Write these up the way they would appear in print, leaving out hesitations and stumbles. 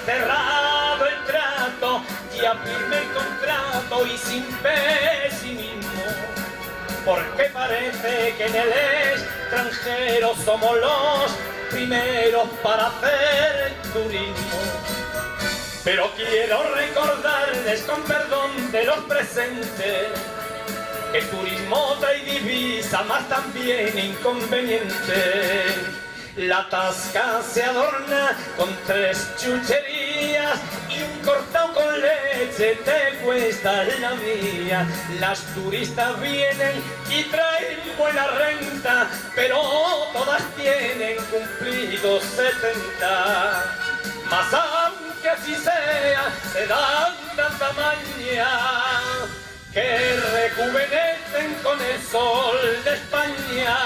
cerrado el trato, ya firme el contrato y sin pesimismo, porque parece que en el extranjero somos los primeros para hacer turismo. Pero quiero recordarles con perdón de los presentes que el turismo trae divisa, más también inconveniente. La tasca se adorna con 3 chucherías y un cortado con leche te cuesta la mía. Las turistas vienen y traen buena renta, pero todas tienen cumplidos 70. Mas aunque así sea, se dan tanta maña que rejuvenecen con el sol de España.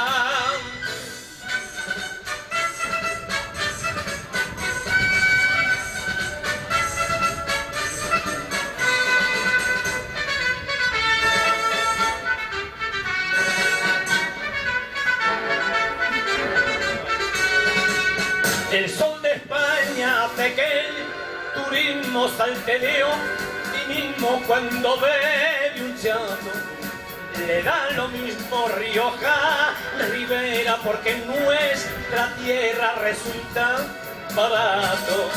El sol de España hace que el turismo saltereo y mismo cuando bebe un chato le da lo mismo Rioja, Ribera, porque en nuestra tierra resulta barato.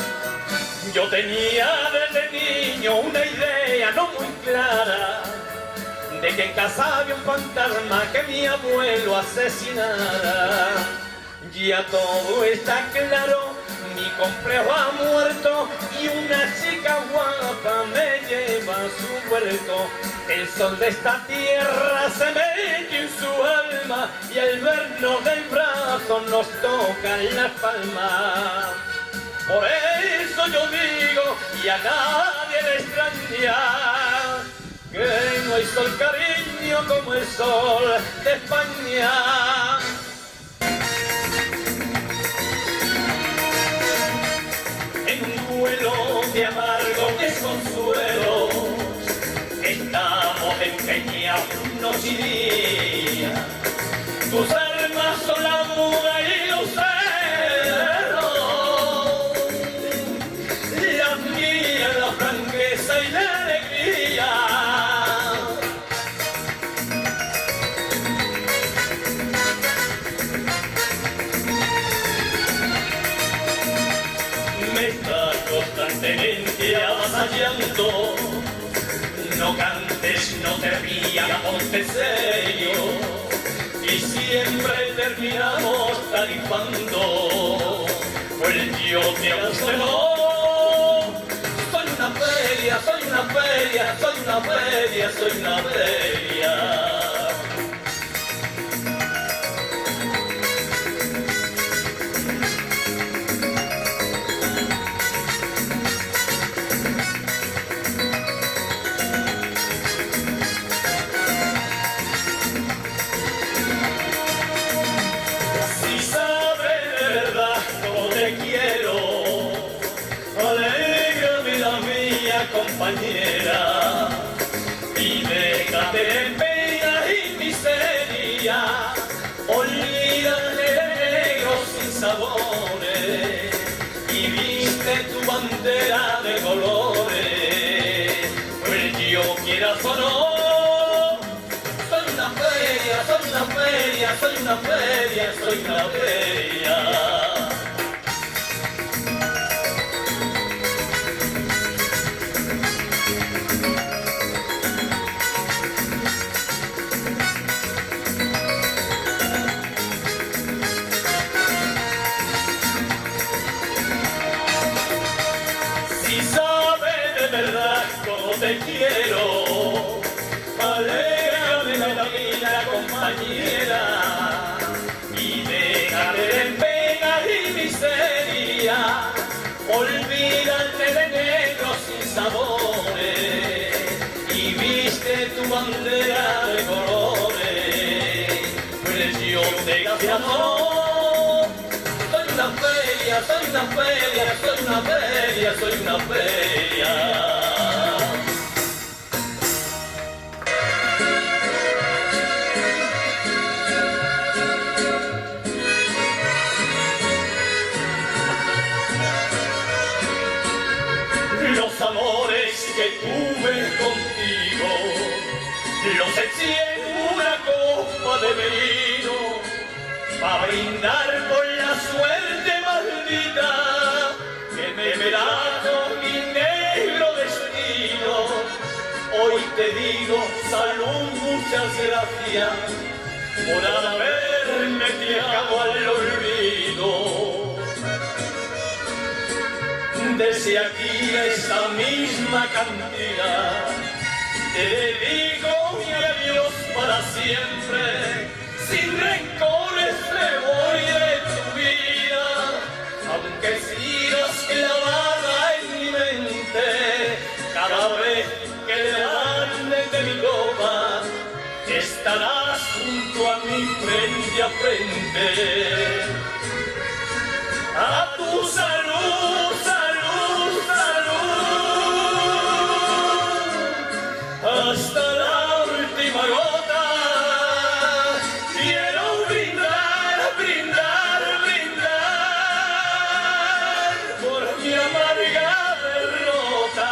Yo tenía desde niño una idea no muy clara de que en casa había un fantasma que mi abuelo asesinara. Ya todo está claro, mi complejo ha muerto y una chica guapa me lleva a su huerto. El sol de esta tierra se mete en su alma y al vernos del brazo nos toca en las palmas. Por eso yo digo, y a nadie le extraña, que no hay sol cariño como el sol de España. En un duelo de amargos desconsuelos estamos empeñados noche y día. Tus armas son la muda y lucero, las mías la franqueza y la alegría. Me está constantemente avasallando. No cantes, no te rías, ponte serio, y siempre terminamos tarifando. Pues yo te aconsejo, soy una feria, soy una feria, soy una feria, soy una feria. Compañera, y déjate de pena y miseria, olvídate de negros sin sabores y viste tu bandera de colores. Pues yo quieras o no, soy una feria, soy una feria, soy una feria, soy una feria. Te quiero, alégrame la vida, compañera, y déjate de pena y miseria, olvídate de negros sin sabores, y viste tu bandera de colores. Pues yo te amo, soy una feria, soy una feria, soy una feria, soy una feria. Los eché en una copa de vino para brindar por la suerte maldita que me trajo mi negro destino. Hoy te digo salud, muchas gracias por haberme tirado al olvido. Desde aquí a esta misma cantina te dedico mi adiós para siempre. Sin rencores me voy de tu vida, aunque sigas clavada en mi mente. Cada vez que levante de mi copa, estarás junto a mí frente a frente. A tu salud, salud, salud, hasta la última gota. Quiero brindar, brindar, brindar por mi amarga derrota.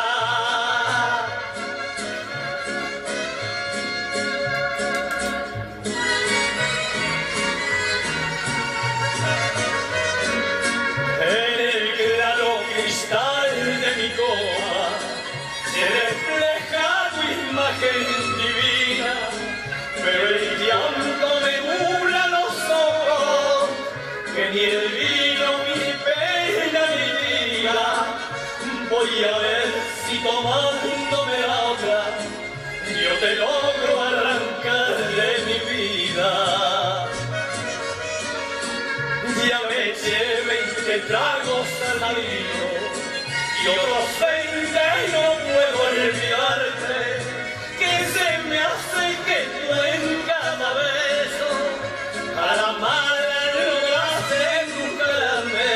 De mi copa se refleja tu imagen divina, pero el llanto me nubla los ojos, que ni el vino, mi pena, mi vida. Voy a ver si tomándome la otra, yo te logro arrancar de mi vida. Ya me lleve 20 tragos al marido y otros 20 no puedo olvidarte, que se me hace que tú en cada beso a la mala logras embrujarme,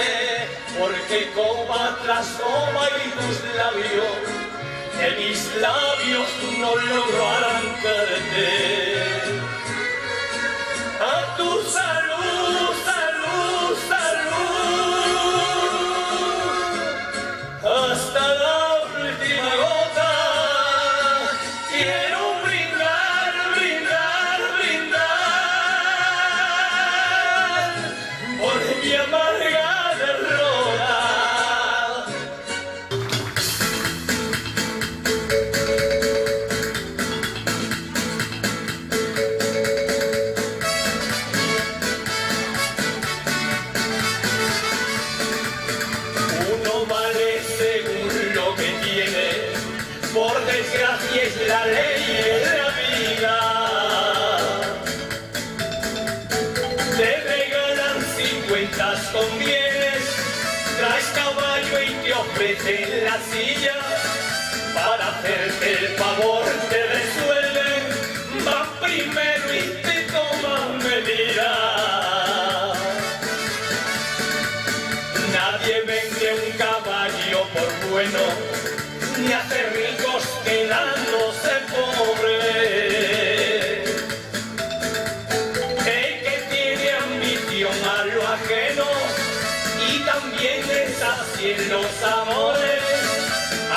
porque copa tras copa y tus labios, de mis labios no logro arrancarte. A tu salud, salud, salud, hasta la última gota. Quiero brindar, brindar, brindar por mi amarga derrota. Por desgracia es la ley de la vida. Te regalan 50 con bienes, traes caballo y te ofrecen la silla. Para hacerte el favor te resuelven, van primero y te toman medidas. Nadie vende un caballo por bueno, ni hace ricos quedándose pobres. El que tiene ambición a lo ajeno y también es así en los amores,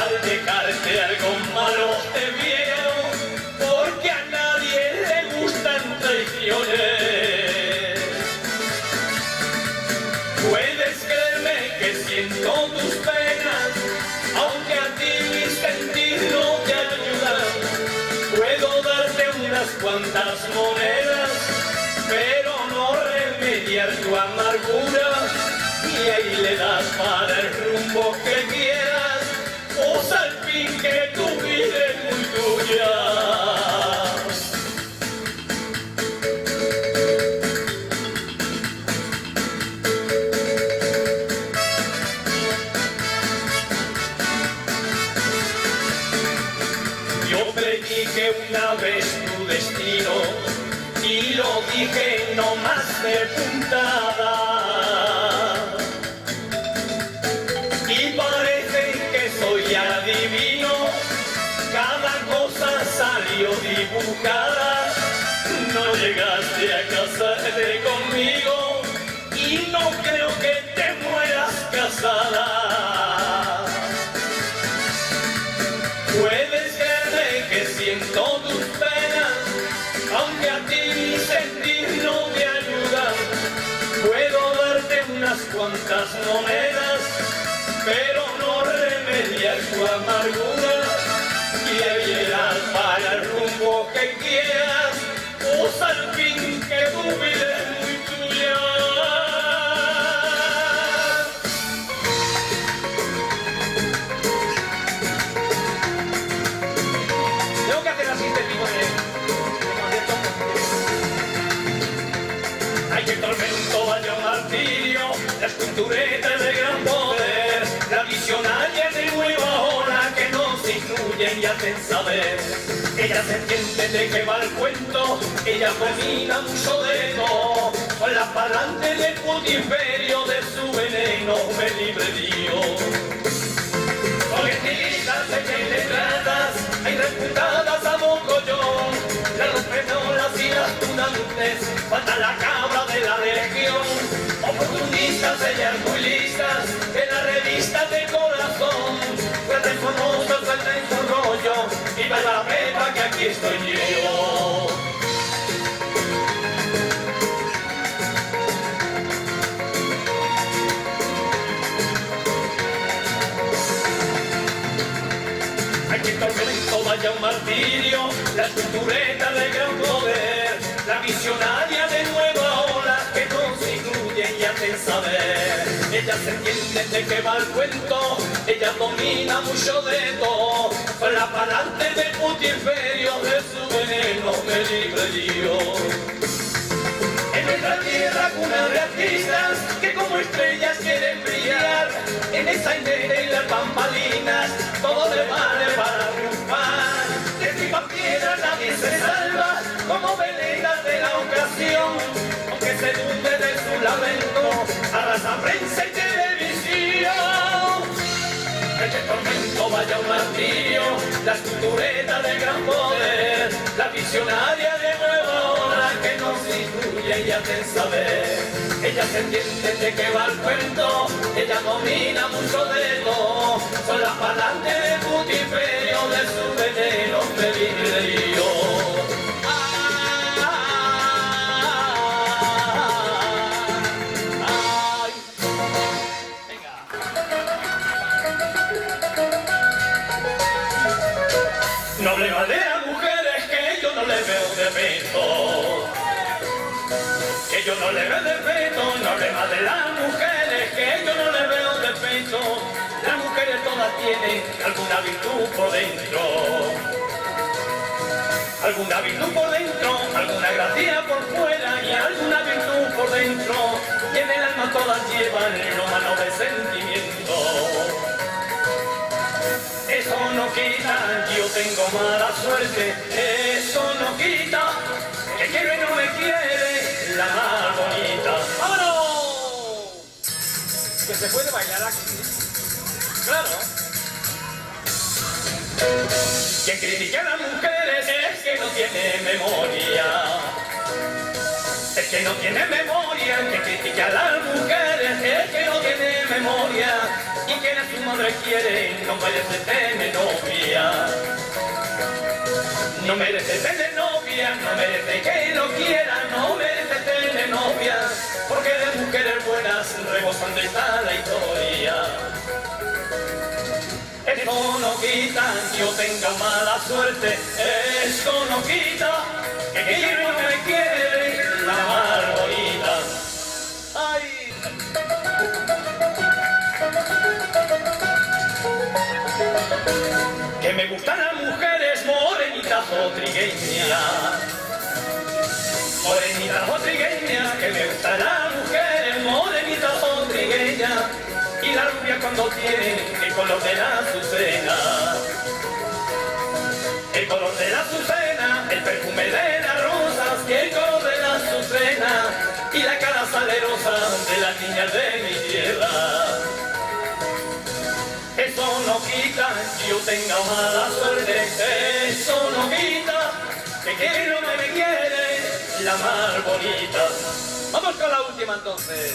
al dejarte algo malo te vieron, porque a nadie le gustan traiciones. Puedes creerme que siento tus penas, aunque a ti mis sentir no te ayudan. Puedo darte unas cuantas monedas, pero no remediar tu amargura. Y ahí le das para el rumbo que quieras, pues al fin que tu vida es muy tuya. Yo prediqué una vez tu destino y lo dije no más de puntada. Y parece que soy adivino, cada cosa salió dibujada. No llegaste a casarte conmigo y no creo que te mueras casada. Puedes creerme que siento tus penas, monedas, pero no remedia su amargura. Quieras para el rumbo que quieras, usa al fin que tu vida es muy tuya. Tengo que hacer así este tipo de concierto. Ay, que tormento, vaya martirio, la escultureta de gran poder, la visionaria de nueva ola que nos incluye y hacen saber. Ella se entiende de qué va el cuento, ella domina mucho de todo, con la parlante del putiferio de su veneno me libre Dios. Coletistas de letradas, hay reputadas a mogollón, las rompedoras y las tunantes, falta la cabra de la legión. Oportunistas, ellas muy listas, en las revistas de corazón, fuertes famosas, suelten su rollo, viva la beba que aquí estoy yo. Aquí el tormento vaya un martirio, la escultureta de gran poder, la visionaria de nueva ola que nos incluye y hace saber. Ella se entiende de qué va el cuento, ella domina mucho de todo, con la palante del putiferio de su veneno me libre Dios. En nuestra tierra cuna de artistas que como estrellas quieren brillar, en esa higuera y las bambalinas todo le vale para triunfar. De tripa piedra nadie se salva como veleras de la ocasión, aunque se hunde de su lamento arrasa prensa y televisión. Este tormento vaya un martirio, la escultureta de gran poder, la visionaria de nueva ola que nos incluye y hace saber. Ella se entiende de qué va el cuento, ella domina mucho de todo, son las palantes de putiferio de su veneno me libre yo. No le vale a mujeres que yo no le veo defecto, que yo no le veo defecto, no le vale a las mujeres que yo no le veo defecto. Las mujeres todas tienen alguna virtud por dentro, alguna virtud por dentro, alguna gracia por fuera y alguna virtud por dentro, y en el alma todas llevan lo malo de sentimiento. Eso no quita, yo tengo mala suerte, eso no quita, que quiere y no me quiere, la más bonita. ¡Vámonos! Que se puede bailar aquí. Claro. Quien critica a las mujeres es que no tiene memoria. Es que no tiene memoria, que critica a las mujeres es que no tiene memoria. Y quien a su madre quiere no merece tener novia. No merece tener novia, no merece que lo quiera, no merece tener novia, porque de mujeres buenas rebosan de esta la historia. Eso no quita que yo tenga mala suerte, eso no quita que quien no me quiere, la más bonita. ¡Ay! Que me gustan las mujeres morenitas o trigueñas, morenitas o trigueñas, que me gustan las mujeres morenitas o trigueñas, y la rubia cuando tiene el color de la azucena, el color de la azucena, el perfume de las rosas, y el color de la azucena, y la cara salerosa de las niñas de mi tierra. Eso no quita que yo tenga mala suerte, eso no quita que quien no me quiere, la más bonita. Vamos con la última entonces,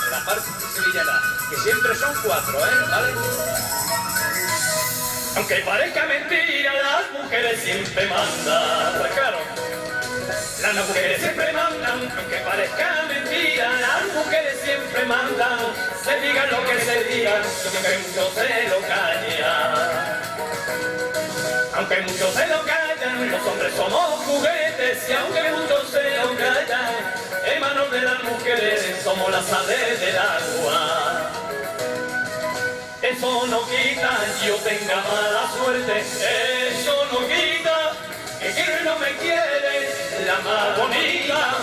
la parte sevillana, que siempre son 4, ¿vale? Aunque parezca mentira, las mujeres siempre mandan, claro. Las mujeres siempre mandan, aunque parezca mentira, las mujeres mujeres siempre mandan, se diga lo que se diga, aunque muchos se lo callan. Aunque muchos se lo callan, los hombres somos juguetes, y aunque muchos se lo callan, en manos de las mujeres somos las aves del agua. Eso no quita yo tenga mala suerte, eso no quita que quien no me quiere, la más bonita,